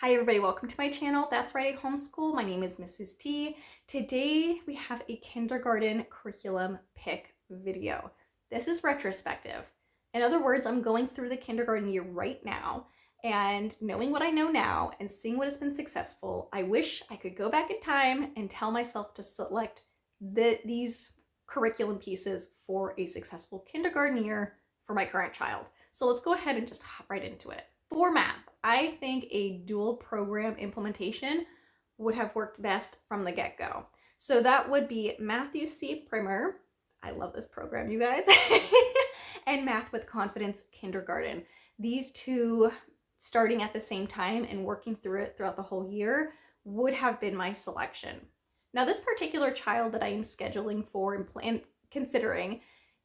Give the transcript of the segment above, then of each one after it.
Hi everybody, welcome to my channel. That's right, I homeschool. My name is Mrs. T. Today we have a kindergarten curriculum pick video. This is retrospective. In other words, I'm going through the kindergarten year right now and knowing what I know now and seeing what has been successful, I wish I could go back in time and tell myself to select these curriculum pieces for a successful kindergarten year for my current child. So let's go ahead and just hop right into it. For math, I think a dual program implementation would have worked best from the get-go. So that would be Matthew C. Primer. I love this program, you guys. And Math with Confidence Kindergarten. These two, starting at the same time and working through it throughout the whole year, would have been my selection. Now, this particular child that I am scheduling for and considering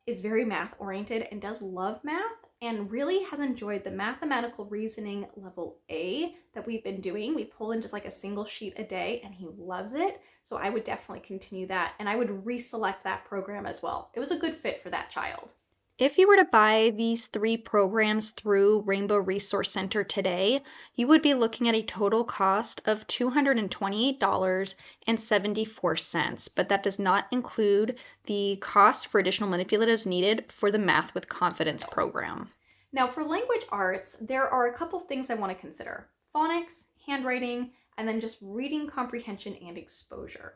is very math oriented and does love math and really has enjoyed the mathematical reasoning level A that we've been doing. We pull in just like a single sheet a day and he loves it. So I would definitely continue that and I would reselect that program as well. It was a good fit for that child. If you were to buy these three programs through Rainbow Resource Center today, you would be looking at a total cost of $228.74, but that does not include the cost for additional manipulatives needed for the Math with Confidence program. Now for language arts, there are a couple things I want to consider. Phonics, handwriting, and then just reading comprehension and exposure.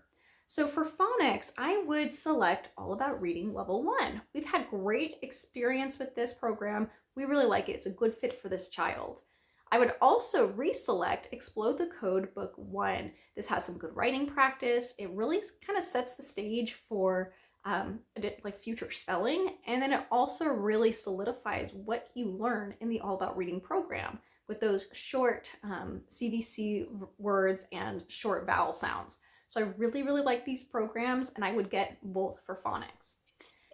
So for phonics, I would select All About Reading Level 1. We've had great experience with this program. We really like it. It's a good fit for this child. I would also reselect Explode the Code Book 1. This has some good writing practice. It really kind of sets the stage for like future spelling. And then it also really solidifies what you learn in the All About Reading program with those short CVC words and short vowel sounds. So I really, really like these programs and I would get both for phonics.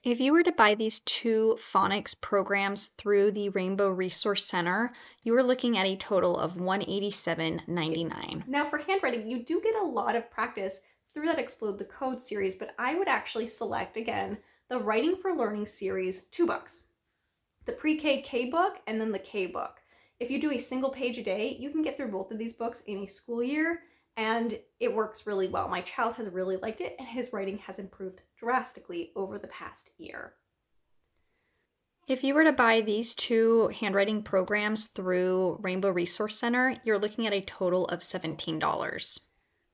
If you were to buy these two phonics programs through the Rainbow Resource Center, you were looking at a total of $187.99. Now for handwriting, you do get a lot of practice through that Explode the Code series, but I would actually select, again, the Writing for Learning series, 2 books. The Pre-K K book and then the K book. If you do a single page a day, you can get through both of these books in a school year and it works really well. My child has really liked it and his writing has improved drastically over the past year. If you were to buy these two handwriting programs through Rainbow Resource Center, you're looking at a total of $17.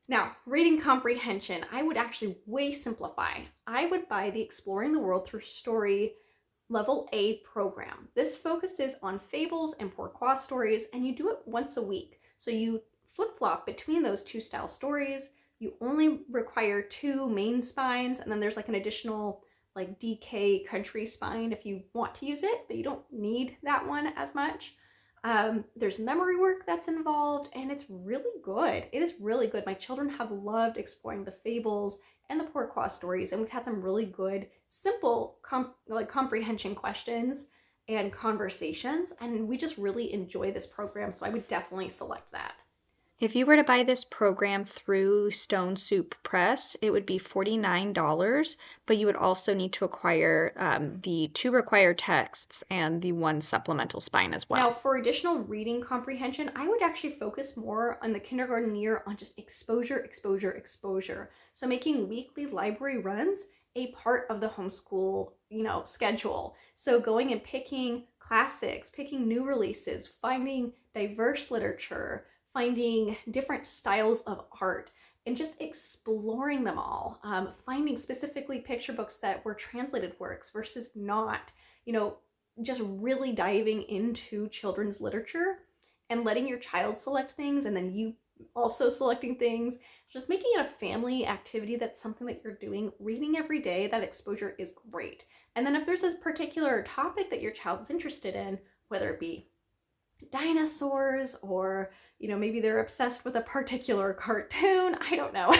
Now, reading comprehension, I would actually way simplify. I would buy the Exploring the World Through Story Level A program. This focuses on fables and pourquoi stories, and you do it once a week. So you flip-flop between those two style stories. You only require 2 main spines, and then there's like an additional like DK country spine if you want to use it, but you don't need that one as much. There's memory work that's involved, and it's really good. It is really good. My children have loved exploring the fables and the pourquoi stories, and we've had some really good, simple comprehension questions and conversations, and we just really enjoy this program, so I would definitely select that. If you were to buy this program through Stone Soup Press, it would be $49, but you would also need to acquire the 2 required texts and the 1 supplemental spine as well. Now, for additional reading comprehension, I would actually focus more on the kindergarten year on just exposure, exposure, exposure. So making weekly library runs a part of the homeschool, schedule. So going and picking classics, picking new releases, finding diverse literature, finding different styles of art, and just exploring them all. Finding specifically picture books that were translated works versus not, just really diving into children's literature and letting your child select things and then you also selecting things, just making it a family activity that's something that you're doing, reading every day. That exposure is great. And then if there's a particular topic that your child is interested in, whether it be dinosaurs or maybe they're obsessed with a particular cartoon, I don't know.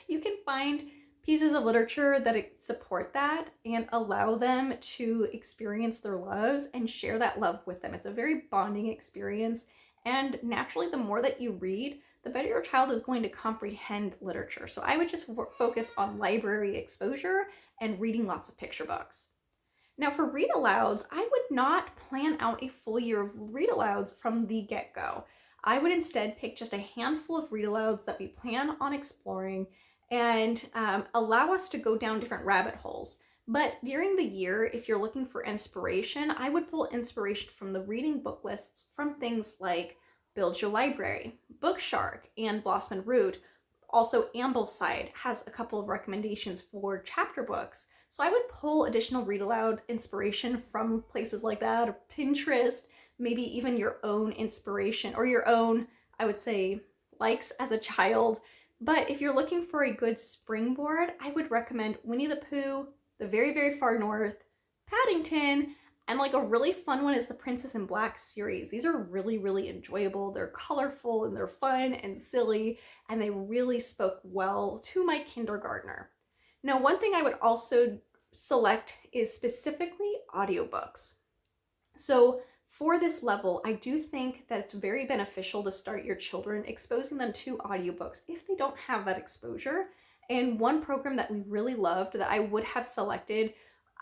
You can find pieces of literature that support that and allow them to experience their loves and share that love with them. It's a very bonding experience, and naturally the more that you read, the better your child is going to comprehend literature. So I would just focus on library exposure and reading lots of picture books. Now for read-alouds, I would not plan out a full year of read-alouds from the get-go. I would instead pick just a handful of read alouds that we plan on exploring and allow us to go down different rabbit holes. But during the year, if you're looking for inspiration, I would pull inspiration from the reading book lists from things like Build Your Library, Bookshark, and Blossom and Root. Also, Ambleside has a couple of recommendations for chapter books. So I would pull additional read aloud inspiration from places like that, or Pinterest, maybe even your own inspiration or your own, I would say, likes as a child. But if you're looking for a good springboard, I would recommend Winnie the Pooh, The Very, Very Far North, Paddington, and like a really fun one is the Princess in Black series. These are really, really enjoyable. They're colorful and they're fun and silly, and they really spoke well to my kindergartner. Now, one thing I would also select is specifically audiobooks. So for this level, I do think that it's very beneficial to start your children exposing them to audiobooks if they don't have that exposure. And one program that we really loved that I would have selected,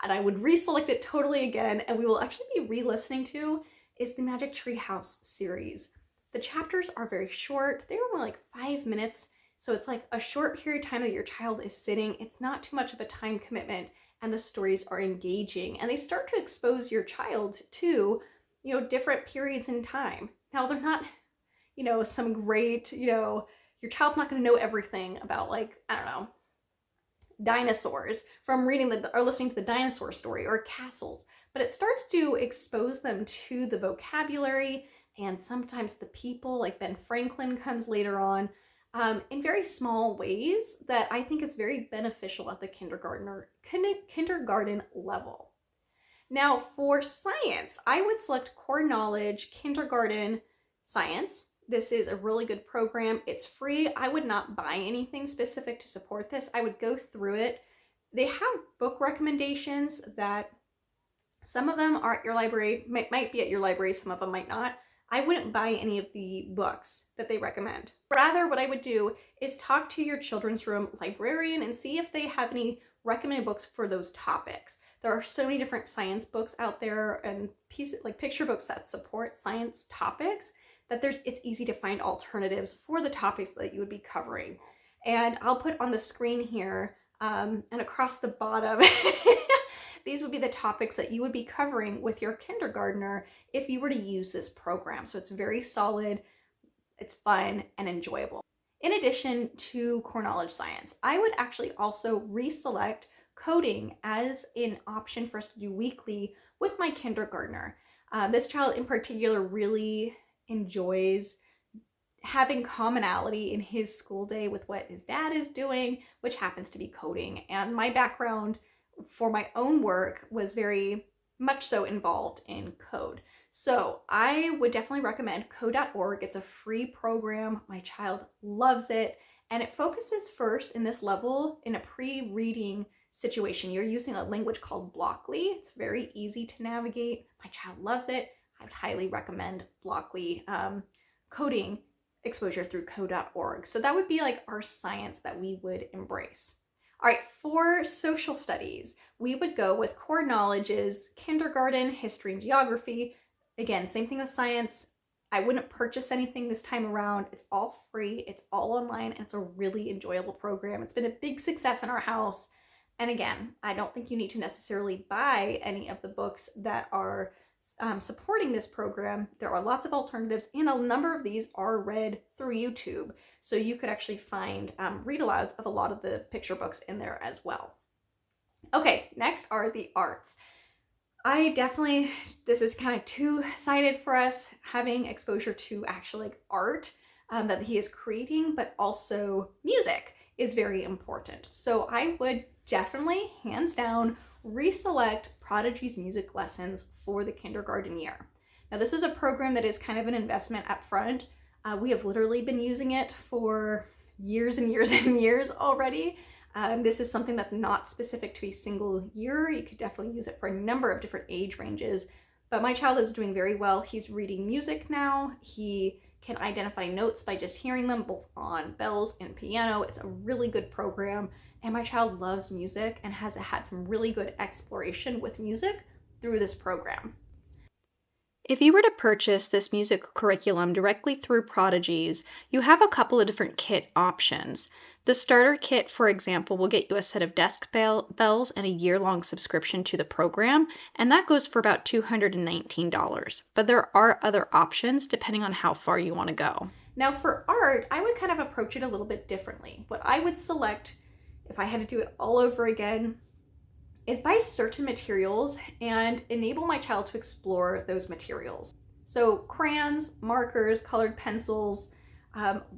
and I would reselect it totally again, and we will actually be re-listening to, is the Magic Tree House series. The chapters are very short. They're only like 5 minutes. So it's like a short period of time that your child is sitting. It's not too much of a time commitment, and the stories are engaging, and they start to expose your child to, different periods in time. Now, they're not, some great, your child's not going to know everything about, like, I don't know, dinosaurs from reading or listening to the dinosaur story, or castles, but it starts to expose them to the vocabulary and sometimes the people, like Ben Franklin comes later on, in very small ways that I think is very beneficial at the kindergarten level. Now, for science, I would select Core Knowledge Kindergarten Science. This is a really good program. It's free. I would not buy anything specific to support this. I would go through it. They have book recommendations that some of them are at your library, might be at your library, some of them might not. I wouldn't buy any of the books that they recommend. Rather, what I would do is talk to your children's room librarian and see if they have any recommended books for those topics. There are so many different science books out there and picture books that support science topics that it's easy to find alternatives for the topics that you would be covering. And I'll put on the screen here and across the bottom these would be the topics that you would be covering with your kindergartner if you were to use this program. So it's very solid, it's fun, and enjoyable. In addition to Core Knowledge Science, I would actually also reselect coding as an option for us to do weekly with my kindergartner. This child in particular really enjoys having commonality in his school day with what his dad is doing, which happens to be coding. And my background for my own work was very much so involved in code. So I would definitely recommend code.org. It's a free program. My child loves it. And it focuses first in this level in a pre-reading situation. You're using a language called Blockly. It's very easy to navigate. My child loves it. I would highly recommend Blockly coding exposure through code.org. So that would be like our science that we would embrace. All right, for social studies, we would go with Core Knowledge's kindergarten, history, and geography. Again, same thing with science. I wouldn't purchase anything this time around. It's all free, it's all online, and it's a really enjoyable program. It's been a big success in our house. And again, I don't think you need to necessarily buy any of the books that are supporting this program. There are lots of alternatives, and a number of these are read through YouTube. So you could actually find read-alouds of a lot of the picture books in there as well. Okay, next are the arts. This is kind of two-sided for us, having exposure to actually like art that he is creating, but also music is very important. So I would definitely, hands down, reselect Prodigy's music lessons for the kindergarten year. Now, this is a program that is kind of an investment up front. We have literally been using it for years and years and years already. This is something that's not specific to a single year. You could definitely use it for a number of different age ranges, but my child is doing very well. He's reading music now. He can identify notes by just hearing them, both on bells and piano. It's a really good program, and my child loves music and has had some really good exploration with music through this program. If you were to purchase this music curriculum directly through Prodigies, you have a couple of different kit options. The starter kit, for example, will get you a set of desk bells and a year-long subscription to the program, and that goes for about $219. But there are other options depending on how far you want to go. Now for art, I would kind of approach it a little bit differently. What I would select, if I had to do it all over again, is buy certain materials and enable my child to explore those materials. So crayons, markers, colored pencils,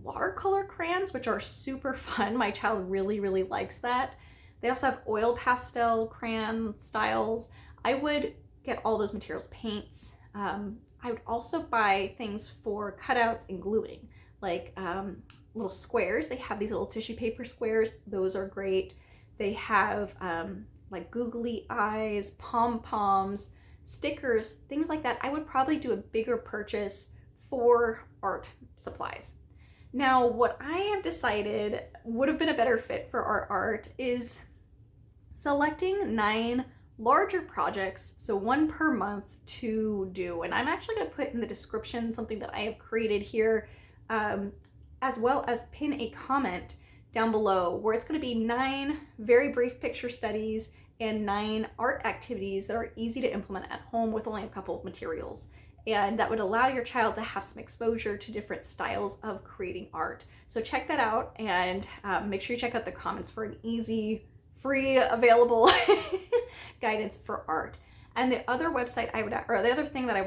watercolor crayons, which are super fun. My child really, really likes that. They also have oil pastel crayon styles. I would get all those materials, paints. I would also buy things for cutouts and gluing, like little squares. They have these little tissue paper squares. Those are great. They have like googly eyes, pom-poms, stickers, things like that. I would probably do a bigger purchase for art supplies. Now, what I have decided would have been a better fit for our art is selecting 9 larger projects, so 1 per month to do. And I'm actually going to put in the description something that I have created here, as well as pin a comment down below where it's going to be 9 very brief picture studies and 9 art activities that are easy to implement at home with only a couple of materials. And that would allow your child to have some exposure to different styles of creating art. So check that out, and make sure you check out the comments for an easy, free, available guidance for art. And the other website the other thing that I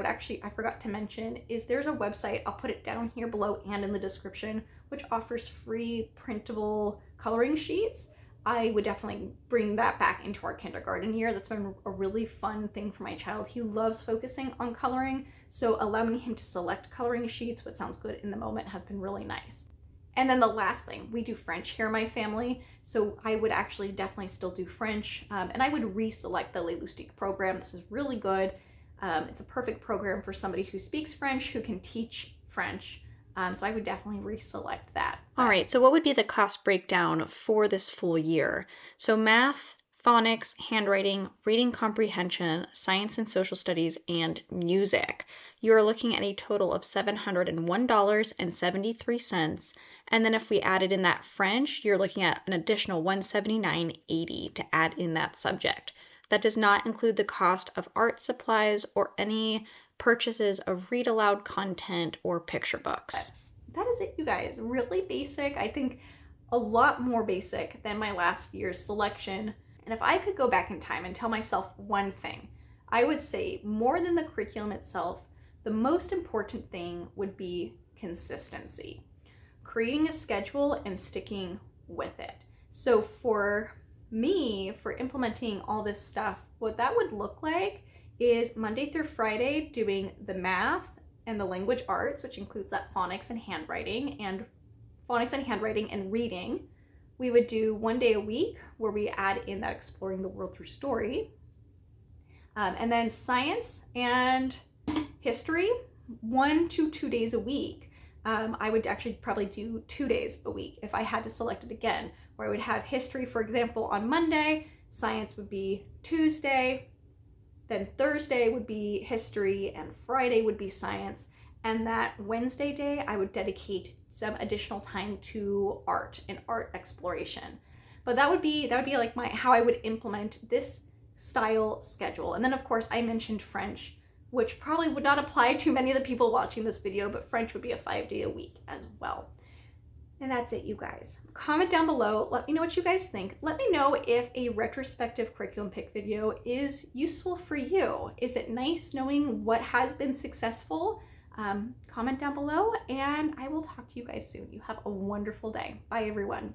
forgot to mention is there's a website, I'll put it down here below and in the description, which offers free printable coloring sheets. I would definitely bring that back into our kindergarten year. That's been a really fun thing for my child. He loves focusing on coloring, so allowing him to select coloring sheets, what sounds good in the moment, has been really nice. And then the last thing, we do French here in my family, so I would actually definitely still do French, and I would reselect the Les Loustiques program. This is really good. It's a perfect program for somebody who speaks French, who can teach French. So I would definitely reselect that. All right, so what would be the cost breakdown for this full year? So math, phonics, handwriting, reading comprehension, science and social studies, and music. You are looking at a total of $701.73. And then if we added in that French, you're looking at an additional $179.80 to add in that subject. That does not include the cost of art supplies or any purchases of read aloud content or picture books. That is it, you guys. Really basic. I think a lot more basic than my last year's selection. And if I could go back in time and tell myself one thing, I would say more than the curriculum itself, the most important thing would be consistency. Creating a schedule and sticking with it. So for me, for implementing all this stuff, what that would look like is Monday through Friday doing the math and the language arts, which includes that phonics and handwriting and reading. We would do 1 day a week where we add in that exploring the world through story. And then science and history, 1 to 2 days a week. I would actually probably do 2 days a week if I had to select it again, where I would have history, for example, on Monday, science would be Tuesday, then Thursday would be history, and Friday would be science. And that Wednesday day, I would dedicate some additional time to art and art exploration. But that would be like how I would implement this style schedule. And then of course I mentioned French, which probably would not apply to many of the people watching this video, but French would be a 5-day a week as well. And that's it, you guys. Comment down below. Let me know what you guys think. Let me know if a retrospective curriculum pick video is useful for you. Is it nice knowing what has been successful? Comment down below, and I will talk to you guys soon. You have a wonderful day. Bye, everyone.